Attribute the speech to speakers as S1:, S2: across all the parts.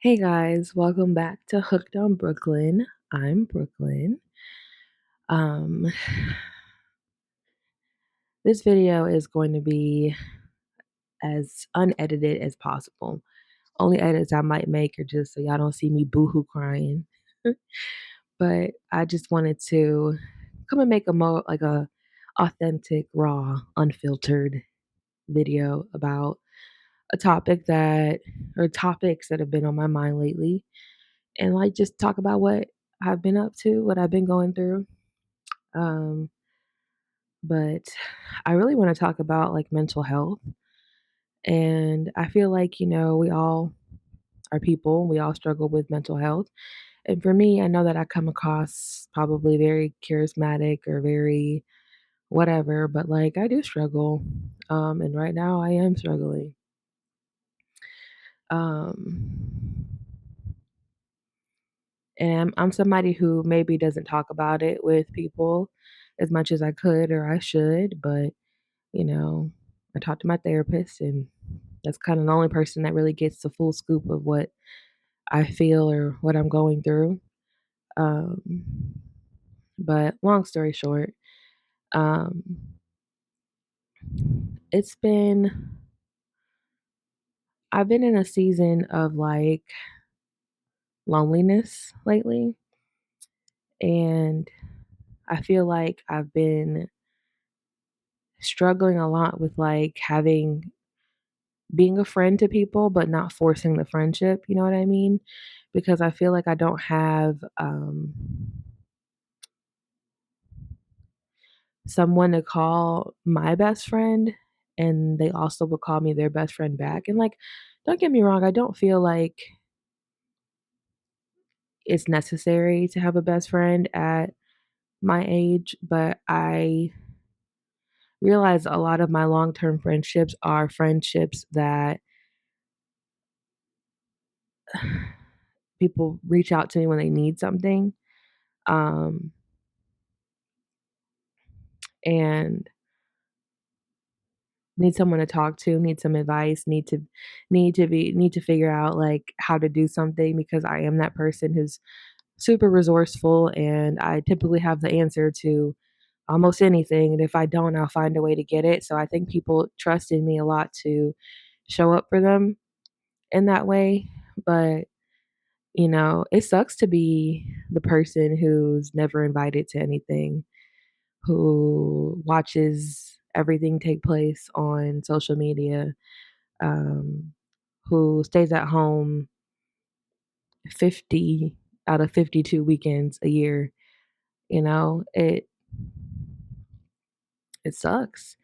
S1: Hey guys, welcome back to Hooked on Brooklyn. I'm Brooklyn. Um, this video is going to be as unedited as possible. Only edits I might make are just so y'all don't see me boohoo crying. But I just wanted to come and make a more like a authentic, raw, unfiltered video about a topic that or topics that have been on my mind lately and like just talk about what I've been up to, what I've been going through. Um, but I really want to talk about like mental health. And I feel like, we all are people, we all struggle with mental health. And for me, I know that I come across probably very charismatic or very whatever, but like I do struggle. And right now I am struggling. Um, and I'm somebody who maybe doesn't talk about it with people as much as I could or I should, but you know, I talked to my therapist, and that's kind of the only person that really gets the full scoop of what I feel or what I'm going through. Um, but long story short, um, it's been, I've been in a season of like loneliness lately, and I feel like I've been struggling a lot with like being a friend to people, but not forcing the friendship. You know what I mean? Because I feel like I don't have someone to call my best friend, and they also would call me their best friend back. And like, don't get me wrong, I don't feel like it's necessary to have a best friend at my age, but I realize a lot of my long term friendships are friendships that people reach out to me when they need something. Um, and need someone to talk to, need some advice, need to figure out like how to do something because I am that person who's super resourceful and I typically have the answer to almost anything. And if I don't, I'll find a way to get it. So I think people trust in me a lot to show up for them in that way. But it sucks to be the person who's never invited to anything, who watches everything take place on social media, um, who stays at home 50 out of 52 weekends a year. It sucks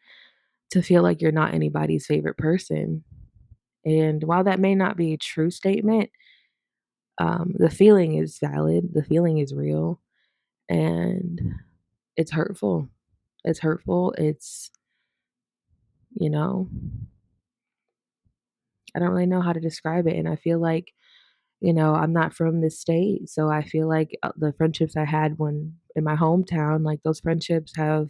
S1: to feel like you're not anybody's favorite person. And while that may not be a true statement, the feeling is valid, the feeling is real, and it's hurtful. It's hurtful. You know, I don't really know how to describe it. And I feel like, I'm not from this state. So I feel like the friendships I had when in my hometown, like those friendships have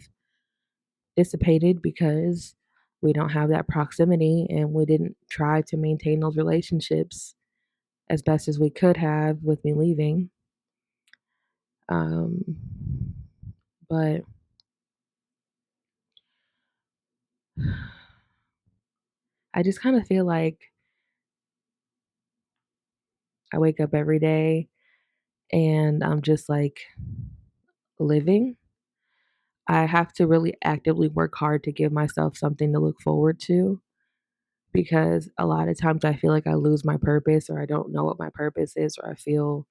S1: dissipated because we don't have that proximity and we didn't try to maintain those relationships as best as we could have with me leaving. Um, but I just kind of feel like I wake up every day and I'm just like living. I have to really actively work hard to give myself something to look forward to because a lot of times I feel like I lose my purpose or I don't know what my purpose is or I feel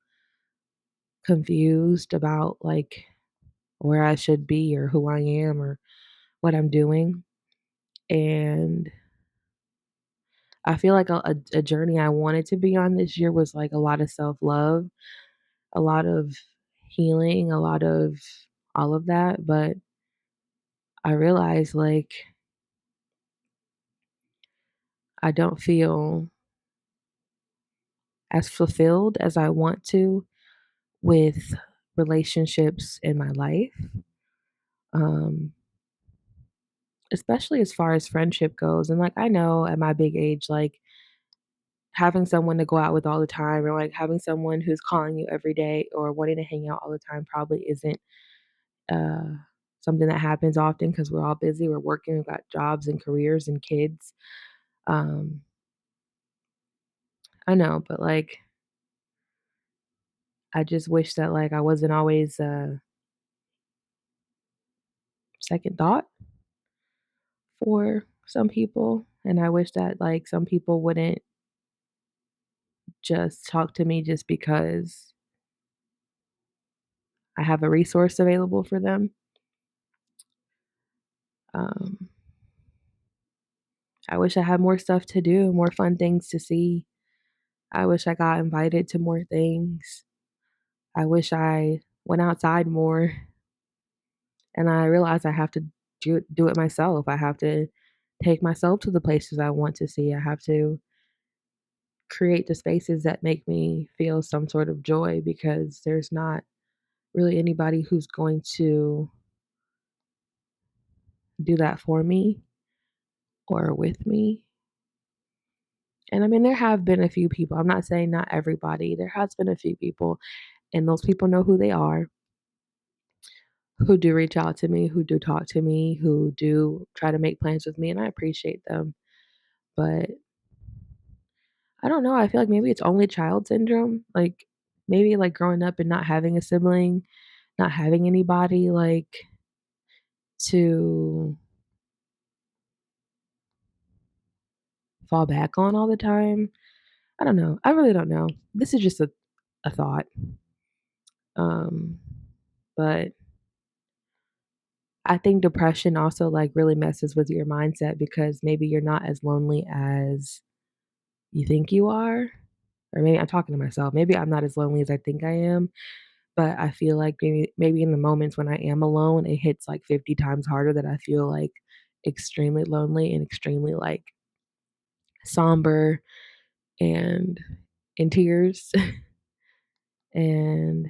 S1: confused about like where I should be or who I am or what I'm doing. And I feel like a journey I wanted to be on this year was like a lot of self love, a lot of healing, a lot of all of that. But I realized like I don't feel as fulfilled as I want to with relationships in my life. Um, Especially as far as friendship goes. And like I know at my big age, like having someone to go out with all the time, or like having someone who's calling you every day or wanting to hang out all the time probably isn't uh, something that happens often because we're all busy. We're working, we've got jobs and careers and kids. Um, I know, but like, I just wish that like I wasn't always second thought for some people. And I wish that like some people wouldn't just talk to me just because I have a resource available for them. Um, I wish I had more stuff to do, more fun things to see. I wish I got invited to more things. I wish I went outside more. And I realized I have to do it myself. I have to take myself to the places I want to see. I have to create the spaces that make me feel some sort of joy because there's not really anybody who's going to do that for me or with me. And I mean, there have been a few people. I'm not saying not everybody. There has been a few people, and those people know who they are, who do reach out to me, who do talk to me, who do try to make plans with me, and I appreciate them. But I don't know. I feel like maybe it's only child syndrome. Like maybe like growing up and not having a sibling, not having anybody like to fall back on all the time. I don't know. I really don't know. This is just a thought. Um, but I think depression also like really messes with your mindset because maybe you're not as lonely as you think you are. Or maybe I'm talking to myself. Maybe I'm not as lonely as I think I am. But I feel like maybe in the moments when I am alone, it hits like 50 times harder that I feel like extremely lonely and extremely like somber and in tears. And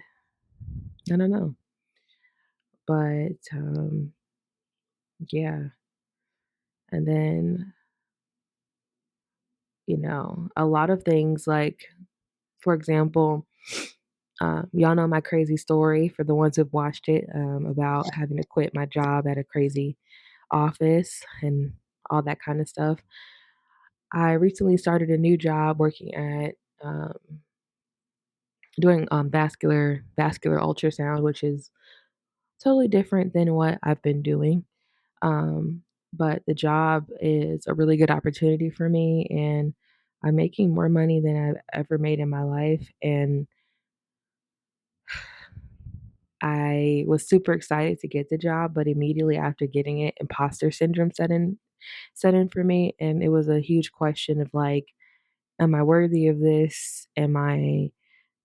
S1: I don't know. But yeah. And then, a lot of things like, for example, y'all know my crazy story for the ones who've watched it about having to quit my job at a crazy office and all that kind of stuff. I recently started a new job working at doing vascular ultrasound, which is totally different than what I've been doing. Um, but the job is a really good opportunity for me, and I'm making more money than I've ever made in my life. And I was super excited to get the job, but immediately after getting it, imposter syndrome set in for me, and it was a huge question of like, am I worthy of this? Am I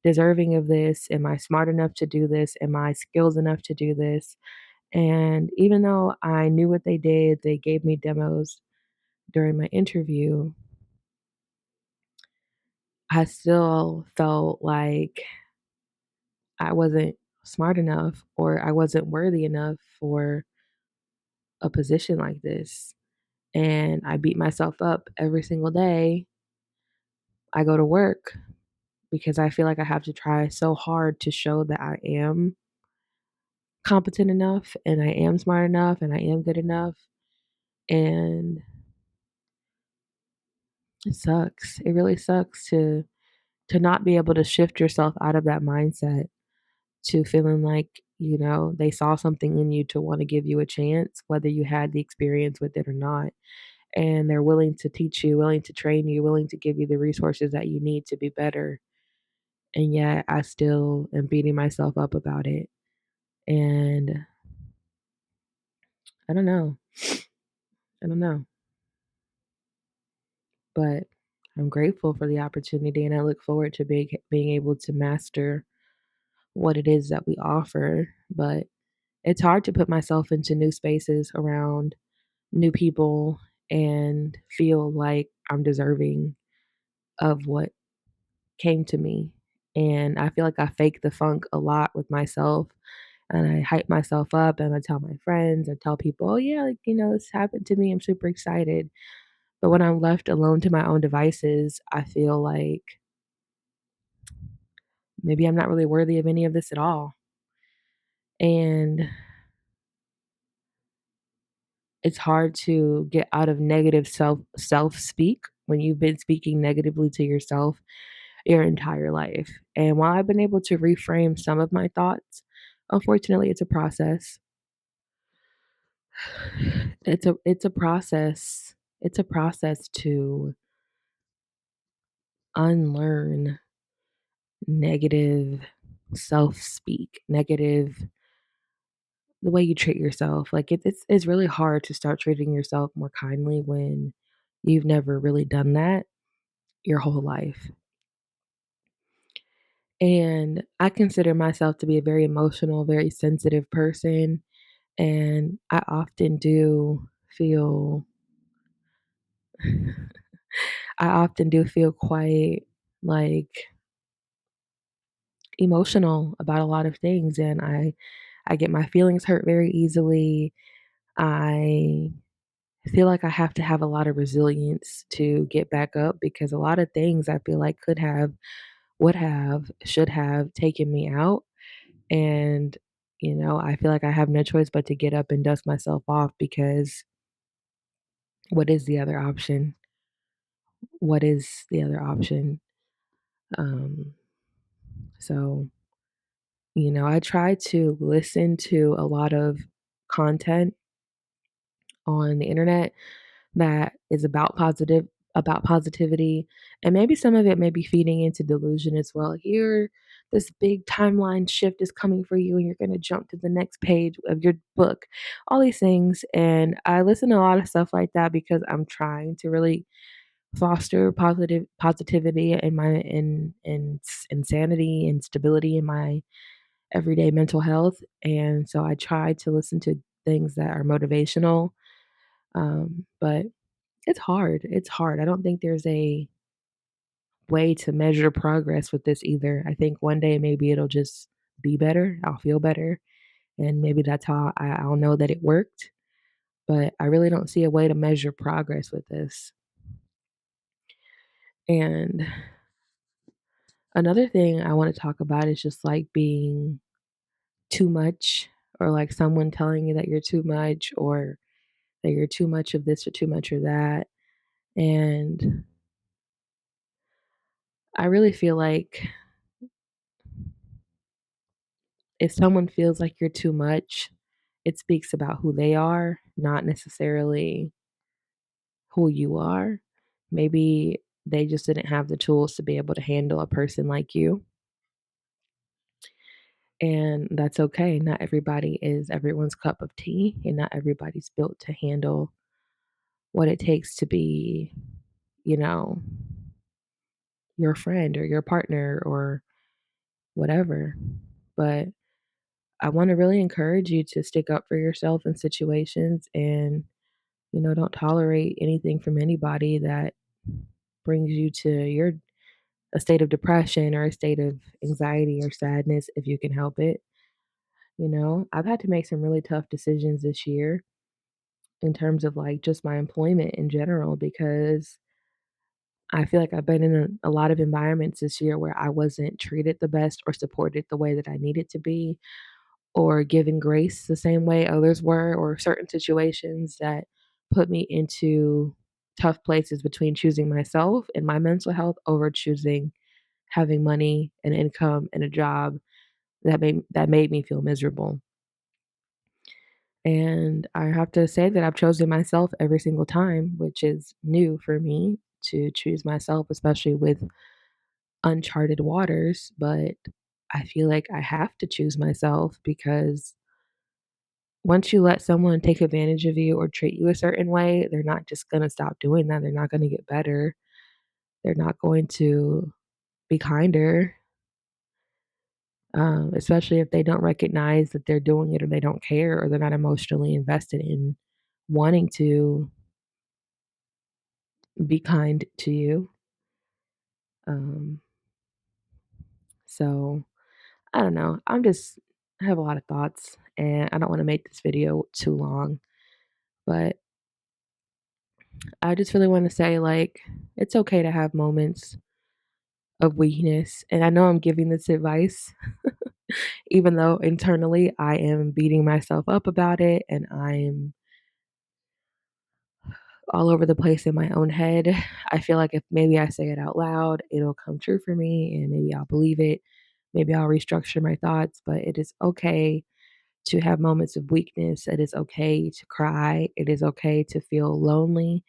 S1: deserving of this? Am I smart enough to do this? Am I skilled enough to do this? And even though I knew what they did, they gave me demos during my interview, I still felt like I wasn't smart enough or I wasn't worthy enough for a position like this. And I beat myself up every single day I go to work because I feel like I have to try so hard to show that I am competent enough and I am smart enough and I am good enough. And it sucks. It really sucks to not be able to shift yourself out of that mindset to feeling like, they saw something in you to want to give you a chance, whether you had the experience with it or not. And they're willing to teach you, willing to train you, willing to give you the resources that you need to be better. And yet I still am beating myself up about it. And I don't know. I don't know. But I'm grateful for the opportunity and I look forward to being able to master what it is that we offer. But it's hard to put myself into new spaces around new people and feel like I'm deserving of what came to me. And I feel like I fake the funk a lot with myself and I hype myself up and I tell my friends, I tell people, oh, yeah, like, this happened to me. I'm super excited. But when I'm left alone to my own devices, I feel like maybe I'm not really worthy of any of this at all. And it's hard to get out of negative self speak when you've been speaking negatively to yourself your entire life. And while I've been able to reframe some of my thoughts, unfortunately it's a process. It's a process. It's a process to unlearn negative self speak, negative the way you treat yourself. Like it's really hard to start treating yourself more kindly when you've never really done that your whole life. And I consider myself to be a very emotional, very sensitive person. And I often do feel, I often do feel quite like emotional about a lot of things. And I get my feelings hurt very easily. I feel like I have to have a lot of resilience to get back up because a lot of things I feel like could have, would have, should have taken me out. And, I feel like I have no choice but to get up and dust myself off because what is the other option? What is the other option? Um, so, I try to listen to a lot of content on the internet that is about positivity, and maybe some of it may be feeding into delusion as well. Here, this big timeline shift is coming for you, and you're going to jump to the next page of your book. All these things, and I listen to a lot of stuff like that because I'm trying to really foster positivity in my in insanity and stability in my everyday mental health. And so I try to listen to things that are motivational. But it's hard. It's hard. I don't think there's a way to measure progress with this either. I think one day maybe it'll just be better. I'll feel better. And maybe that's how I'll know that it worked. But I really don't see a way to measure progress with this. And another thing I want to talk about is just like being too much, or like someone telling you that you're too much, or that you're too much of this or too much of that. And I really feel like if someone feels like you're too much, it speaks about who they are, not necessarily who you are. Maybe they just didn't have the tools to be able to handle a person like you. And that's okay. Not everybody is everyone's cup of tea, and not everybody's built to handle what it takes to be, you know, your friend or your partner or whatever. But I want to really encourage you to stick up for yourself in situations, and, don't tolerate anything from anybody that brings you to a state of depression or a state of anxiety or sadness if you can help it. I've had to make some really tough decisions this year in terms of like just my employment in general because I feel like I've been in a lot of environments this year where I wasn't treated the best or supported the way that I needed to be, or given grace the same way others were, or certain situations that put me into tough places between choosing myself and my mental health over choosing having money and income and a job that made me feel miserable. And I have to say that I've chosen myself every single time, which is new for me to choose myself, especially with uncharted waters. But I feel like I have to choose myself because once you let someone take advantage of you or treat you a certain way, they're not just going to stop doing that. They're not going to get better. They're not going to be kinder, especially if they don't recognize that they're doing it, or they don't care, or they're not emotionally invested in wanting to be kind to you. Um, so I don't know. I have a lot of thoughts, and I don't want to make this video too long, but I just really want to say, like, it's okay to have moments of weakness. And I know I'm giving this advice, even though internally I am beating myself up about it and I'm all over the place in my own head. I feel like if maybe I say it out loud, it'll come true for me and maybe I'll believe it. Maybe I'll restructure my thoughts, but it is okay to have moments of weakness. It is okay to cry. It is okay to feel lonely.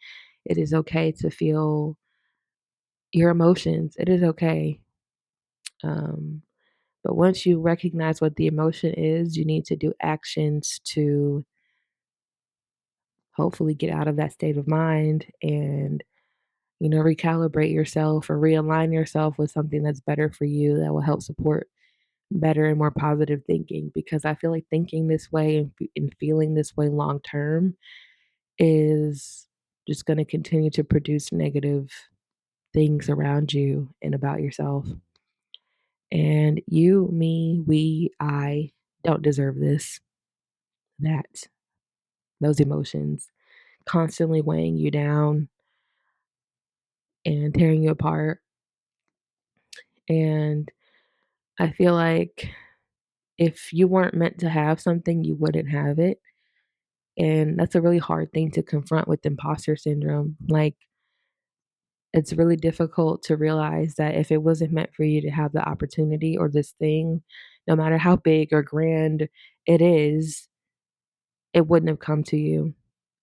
S1: It is okay to feel your emotions. It is okay. Um, but once you recognize what the emotion is, you need to do actions to hopefully get out of that state of mind and recalibrate yourself or realign yourself with something that's better for you that will help support better and more positive thinking. Because I feel like thinking this way and feeling this way long term is just going to continue to produce negative things around you and about yourself. And you, me, we, I don't deserve this, that, those emotions constantly weighing you down and tearing you apart. And I feel like if you weren't meant to have something, you wouldn't have it. And that's a really hard thing to confront with imposter syndrome. Like, it's really difficult to realize that if it wasn't meant for you to have the opportunity or this thing, no matter how big or grand it is, it wouldn't have come to you.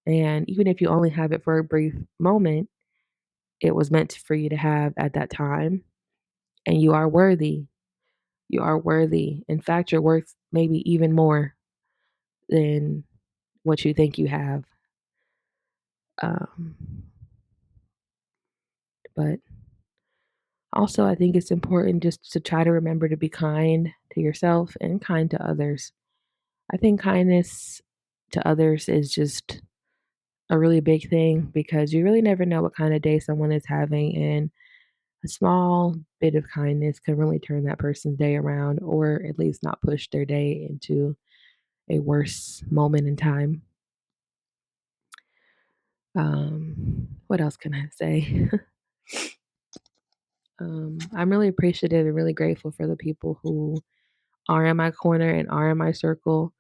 S1: And even if you only have it for a brief moment, it was meant for you to have at that time. And you are worthy. You are worthy. In fact, you're worth maybe even more than what you think you have. Um, but also, I think it's important just to try to remember to be kind to yourself and kind to others. I think kindness to others is just a really big thing because you really never know what kind of day someone is having. And a small bit of kindness can really turn that person's day around or at least not push their day into a worse moment in time. What else can I say? I'm really appreciative and really grateful for the people who are in my corner and are in my circle.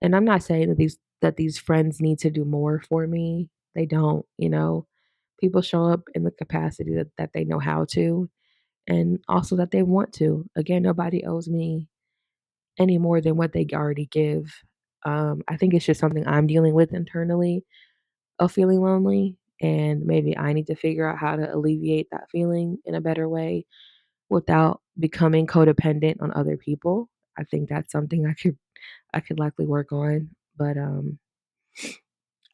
S1: And I'm not saying that these friends need to do more for me. They don't. People show up in the capacity that they know how to and also that they want to. Again, nobody owes me any more than what they already give. I think it's just something I'm dealing with internally of feeling lonely. And maybe I need to figure out how to alleviate that feeling in a better way without becoming codependent on other people. I think that's something I could likely work on. But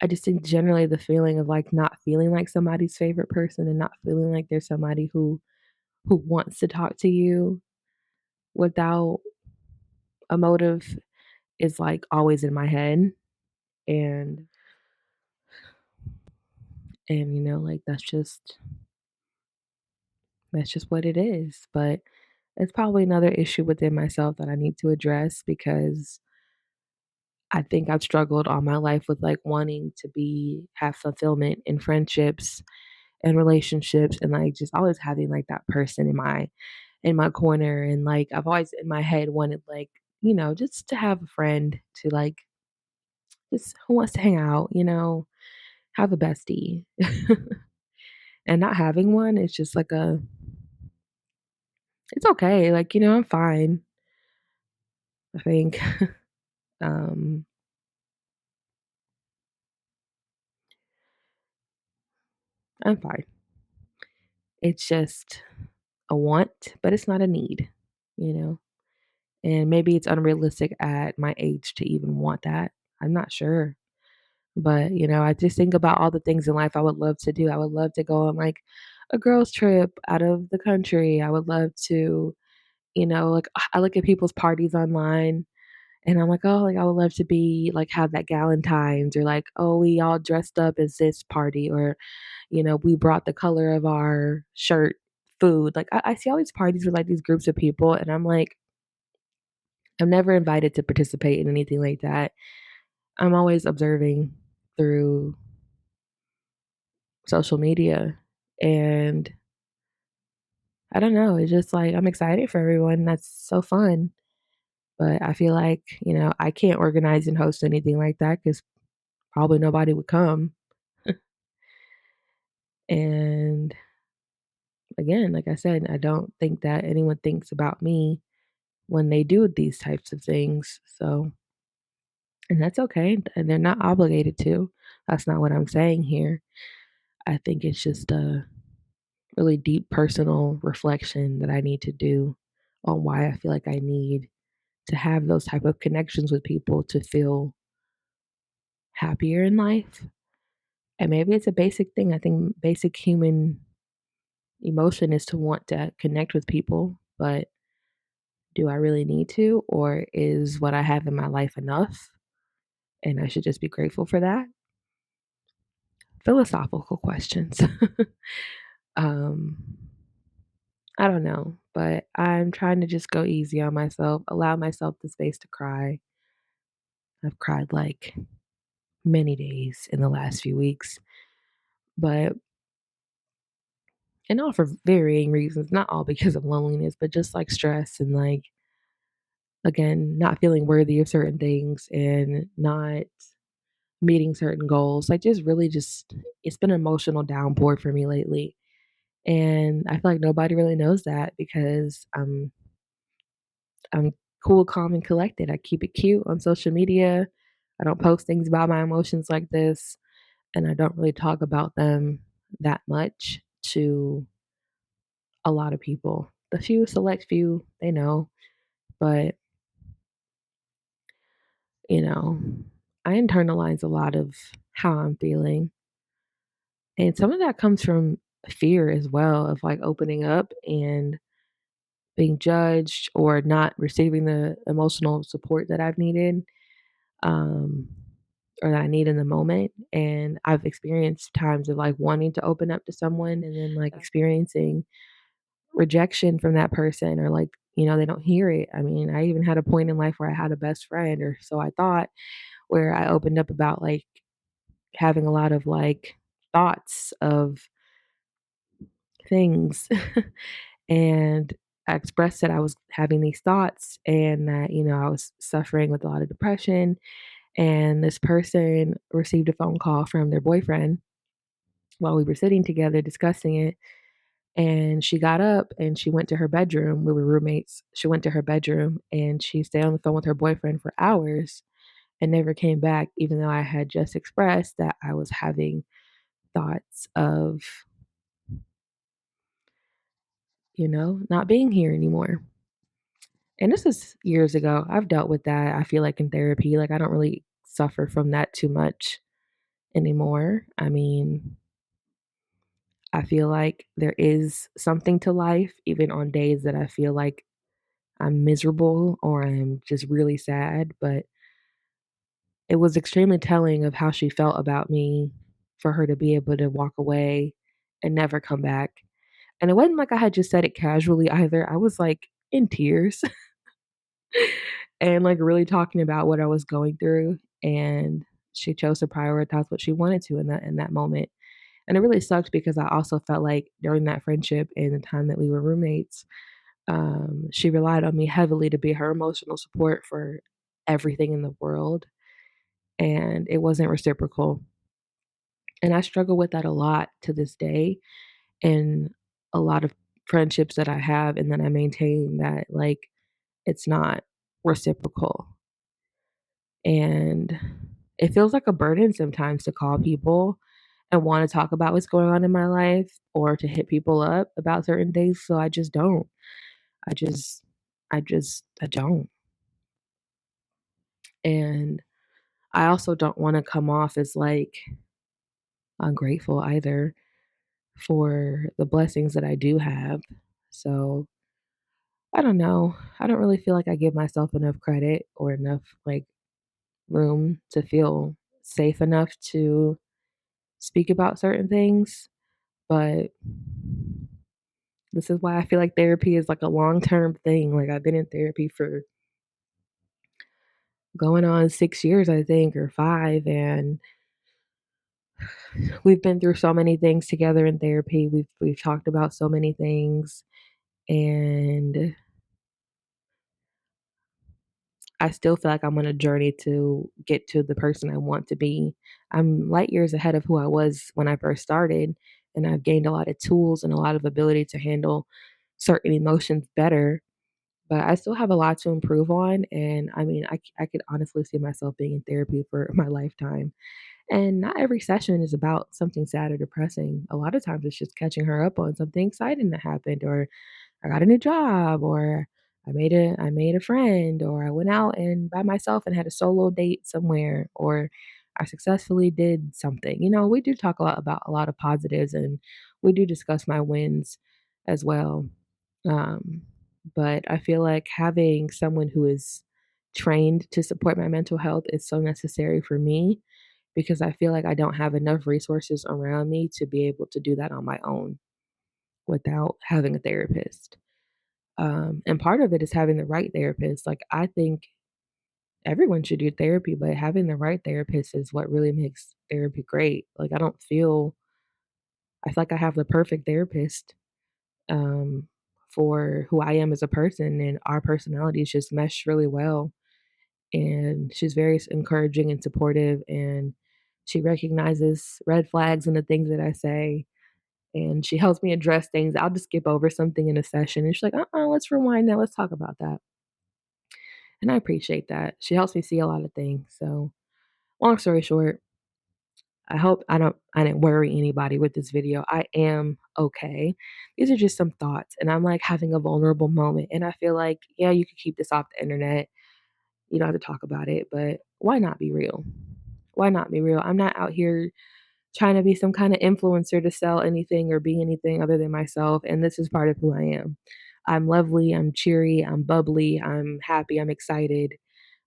S1: I just think generally the feeling of like not feeling like somebody's favorite person and not feeling like there's somebody who wants to talk to you without a motive is like always in my head. And like that's just what it is. But it's probably another issue within myself that I need to address because I think I've struggled all my life with like wanting to have fulfillment in friendships and relationships and like just always having like that person in my corner. And like I've always in my head wanted like, just to have a friend to like just who wants to hang out, have a bestie. And not having one is just like it's okay. Like, I'm fine. I think um I'm fine. It's just a want, but it's not a need, you know? And maybe it's unrealistic at my age to even want that. I'm not sure. But, I just think about all the things in life I would love to do. I would love to go on like a girls' trip out of the country. I would love to, like I look at people's parties online and I'm like, oh, like I would love to be like have that Galentine's or like, oh, we all dressed up as this party or, we brought the color of our shirt food. Like I see all these parties with like these groups of people and I'm like, I'm never invited to participate in anything like that. I'm always observing through social media. And I don't know, it's just like I'm excited for everyone. That's so fun. But I feel like, I can't organize and host anything like that because probably nobody would come. And again, like I said, I don't think that anyone thinks about me when they do these types of things. So, and that's okay. And they're not obligated to. That's not what I'm saying here. I think it's just a really deep personal reflection that I need to do on why I feel like I need to have those type of connections with people to feel happier in life. And maybe it's a basic thing. I think basic human emotion is to want to connect with people, but do I really need to? Or is what I have in my life enough? And I should just be grateful for that. Philosophical questions. um, I don't know, but I'm trying to just go easy on myself, allow myself the space to cry. I've cried like many days in the last few weeks, but and all for varying reasons, not all because of loneliness, but just like stress and like again, not feeling worthy of certain things and not meeting certain goals. Like just really just it's been an emotional downpour for me lately. And I feel like nobody really knows that because I'm cool, calm, and collected. I keep it cute on social media. I don't post things about my emotions like this, and I don't really talk about them that much to a lot of people. The few select few, they know, but you know, I internalize a lot of how I'm feeling. And some of that comes from fear as well of like opening up and being judged or not receiving the emotional support that I've needed um, or that I need in the moment. And I've experienced times of like wanting to open up to someone and then like experiencing rejection from that person or like, they don't hear it. I mean, I even had a point in life where I had a best friend, or so I thought, where I opened up about like having a lot of like thoughts of things and I expressed that I was having these thoughts and that, I was suffering with a lot of depression. And this person received a phone call from their boyfriend while we were sitting together discussing it. And she got up and she went to her bedroom. We were roommates. She went to her bedroom and she stayed on the phone with her boyfriend for hours and never came back, even though I had just expressed that I was having thoughts of, not being here anymore. And this is years ago. I've dealt with that. I feel like in therapy, like I don't really suffer from that too much anymore. I mean, I feel like there is something to life, even on days that I feel like I'm miserable or I'm just really sad. But it was extremely telling of how she felt about me for her to be able to walk away and never come back. And it wasn't like I had just said it casually either. I was like in tears and like really talking about what I was going through. And she chose to prioritize what she wanted to in that moment. And it really sucked because I also felt like during that friendship and the time that we were roommates, she relied on me heavily to be her emotional support for everything in the world. And it wasn't reciprocal. And I struggle with that a lot to this day. And a lot of friendships that I have and that I maintain that like it's not reciprocal. And it feels like a burden sometimes to call people and want to talk about what's going on in my life or to hit people up about certain things. So I just don't. I just, I don't. And I also don't want to come off as like ungrateful either for the blessings that I do have. So I don't know. I don't really feel like I give myself enough credit or enough like room to feel safe enough to speak about certain things. But this is why I feel like therapy is like a long-term thing. Like I've been in therapy for going on 6 years, I think, or 5. And we've been through so many things together in therapy. We've talked about so many things, and I still feel like I'm on a journey to get to the person I want to be. I'm light years ahead of who I was when I first started, and I've gained a lot of tools and a lot of ability to handle certain emotions better. But I still have a lot to improve on, and I mean, I could honestly see myself being in therapy for my lifetime. And not every session is about something sad or depressing. A lot of times it's just catching her up on something exciting that happened, or I got a new job, or I made a friend, or I went out and by myself and had a solo date somewhere, or I successfully did something. We do talk about a lot of positives, and we do discuss my wins as well. Um, but I feel like having someone who is trained to support my mental health is so necessary for me because I feel like I don't have enough resources around me to be able to do that on my own without having a therapist. And part of it is having the right therapist. Like, I think everyone should do therapy, but having the right therapist is what really makes therapy great. Like, I feel like I have the perfect therapist um, for who I am as a person, and our personalities just mesh really well. And she's very encouraging and supportive, and she recognizes red flags in the things that I say, and she helps me address things. I'll just skip over something in a session, and she's like, let's rewind that. Let's talk about that. And I appreciate that. She helps me see a lot of things. So, long story short, I hope I didn't worry anybody with this video. I am okay. These are just some thoughts, and I'm like having a vulnerable moment, and I feel like, yeah, you could keep this off the internet. You don't have to talk about it, but why not be real? Why not be real? I'm not out here trying to be some kind of influencer to sell anything or be anything other than myself. And this is part of who I am. I'm lovely, I'm cheery, I'm bubbly, I'm happy, I'm excited.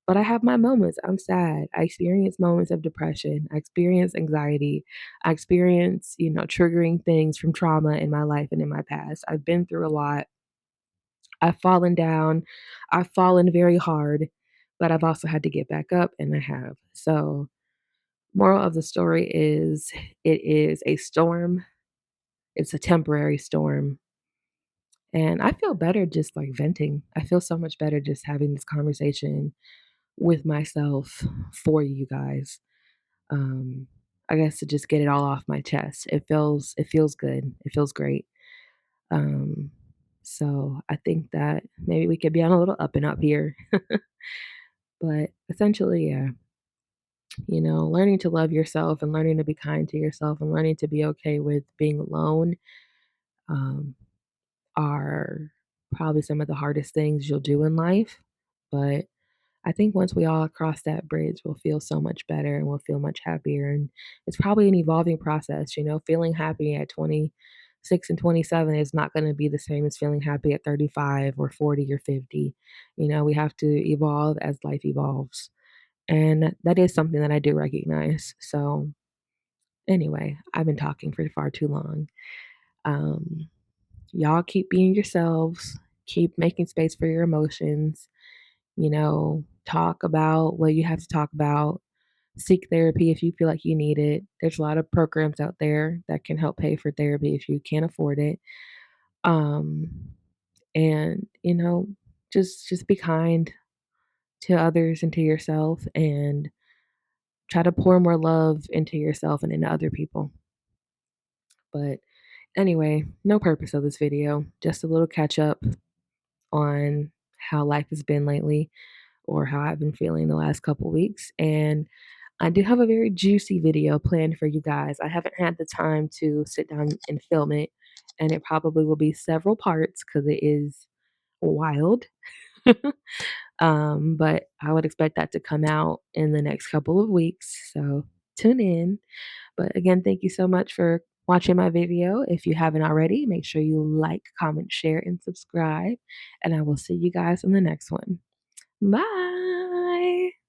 S1: But I have my moments. I'm sad. I experience moments of depression. I experience anxiety. I experience, triggering things from trauma in my life and in my past. I've been through a lot. I've fallen down. I've fallen very hard, but I've also had to get back up, and I have. So, moral of the story is it is a storm. It's a temporary storm. And I feel better just like venting. I feel so much better just having this conversation with myself for you guys. Um, I guess to just get it all off my chest. It feels good. It feels great. Um, so I think that maybe we could be on a little up and up here. But essentially, yeah, learning to love yourself and learning to be kind to yourself and learning to be okay with being alone um, are probably some of the hardest things you'll do in life. But I think once we all cross that bridge, we'll feel so much better and we'll feel much happier. And it's probably an evolving process. Feeling happy at 26 and 27 is not going to be the same as feeling happy at 35 or 40 or 50. We have to evolve as life evolves. And that is something that I do recognize. So, anyway, I've been talking for far too long. Um, y'all keep being yourselves, keep making space for your emotions, talk about what you have to talk about, seek therapy if you feel like you need it. There's a lot of programs out there that can help pay for therapy if you can't afford it. Um, and just be kind to others and to yourself, and try to pour more love into yourself and into other people. But anyway, no purpose of this video, just a little catch up on how life has been lately or how I've been feeling the last couple weeks. And I do have a very juicy video planned for you guys. I haven't had the time to sit down and film it, and it probably will be several parts because it is wild. But I would expect that to come out in the next couple of weeks. So tune in. But again, thank you so much for watching my video. If you haven't already, make sure you like, comment, share, and subscribe. And I will see you guys in the next one. Bye.